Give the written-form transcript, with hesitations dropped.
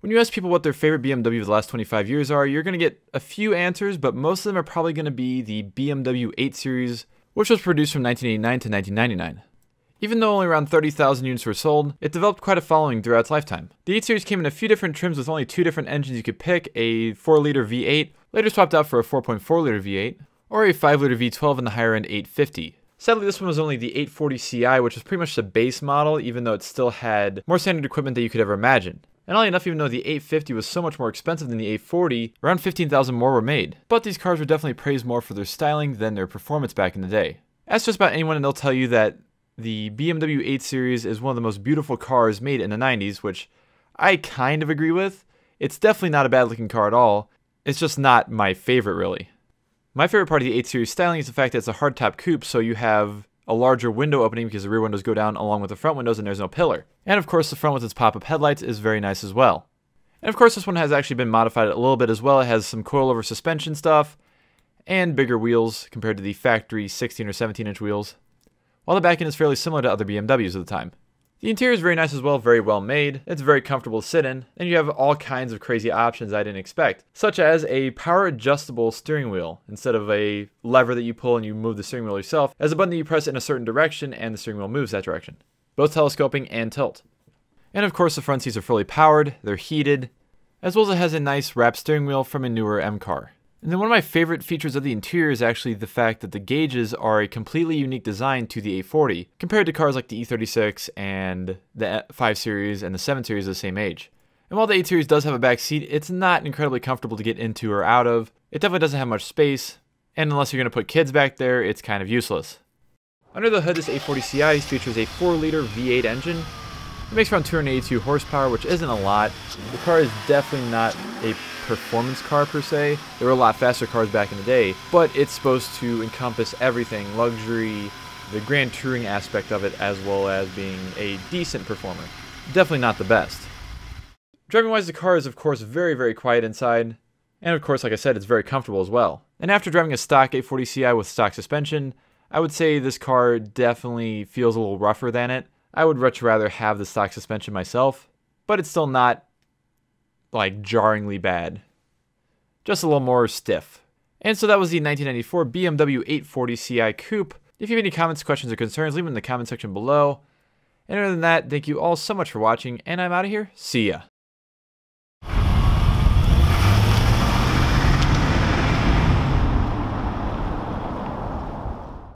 When you ask people what their favorite BMW of the last 25 years are, you're going to get a few answers, but most of them are probably going to be the BMW 8 Series, which was produced from 1989 to 1999. Even though only around 30,000 units were sold, it developed quite a following throughout its lifetime. The 8 Series came in a few different trims with only 2 different engines you could pick, a 4-liter V8, later swapped out for a 4.4-liter V8, or a 5-liter V12 in the higher-end 850. Sadly, this one was only the 840 Ci, which was pretty much the base model, even though it still had more standard equipment than you could ever imagine. And oddly enough, even though the 850 was so much more expensive than the 840, around 15,000 more were made. But these cars were definitely praised more for their styling than their performance back in the day. Ask just about anyone and they'll tell you that the BMW 8 Series is one of the most beautiful cars made in the 90s, which I kind of agree with. It's definitely not a bad looking car at all. It's just not my favorite, really. My favorite part of the 8 Series styling is the fact that it's a hardtop coupe, so you have a larger window opening because the rear windows go down along with the front windows and there's no pillar. And of course the front with its pop-up headlights is very nice as well. And of course this one has actually been modified a little bit as well. It has some coilover suspension stuff and bigger wheels compared to the factory 16 or 17 inch wheels, while the back end is fairly similar to other BMWs of the time. The interior is very nice as well, very well made. It's very comfortable to sit in, and you have all kinds of crazy options I didn't expect, such as a power adjustable steering wheel. Instead of a lever that you pull and you move the steering wheel yourself, as a button that you press in a certain direction and the steering wheel moves that direction, both telescoping and tilt. And of course the front seats are fully powered, they're heated, as well as it has a nice wrapped steering wheel from a newer M car. And then one of my favorite features of the interior is actually the fact that the gauges are a completely unique design to the 840, compared to cars like the E36 and the 5 Series and the 7 Series of the same age. And while the 8 Series does have a back seat, it's not incredibly comfortable to get into or out of. It definitely doesn't have much space, and unless you're going to put kids back there, it's kind of useless. Under the hood, this 840 Ci features a 4-liter V8 engine. It makes around 282 horsepower, which isn't a lot. The car is definitely not a performance car per se. There were a lot faster cars back in the day, but it's supposed to encompass everything: luxury, the grand touring aspect of it, as well as being a decent performer. Definitely not the best. Driving wise, the car is of course very, very quiet inside, and of course, like I said, it's very comfortable as well. And after driving a stock 840 Ci with stock suspension, I would say this car definitely feels a little rougher than it. I would much rather have the stock suspension myself, but it's still not like jarringly bad. Just a little more stiff. And so that was the 1994 BMW 840 Ci Coupe. If you have any comments, questions, or concerns, leave them in the comment section below. And other than that, thank you all so much for watching, and I'm out of here. See ya.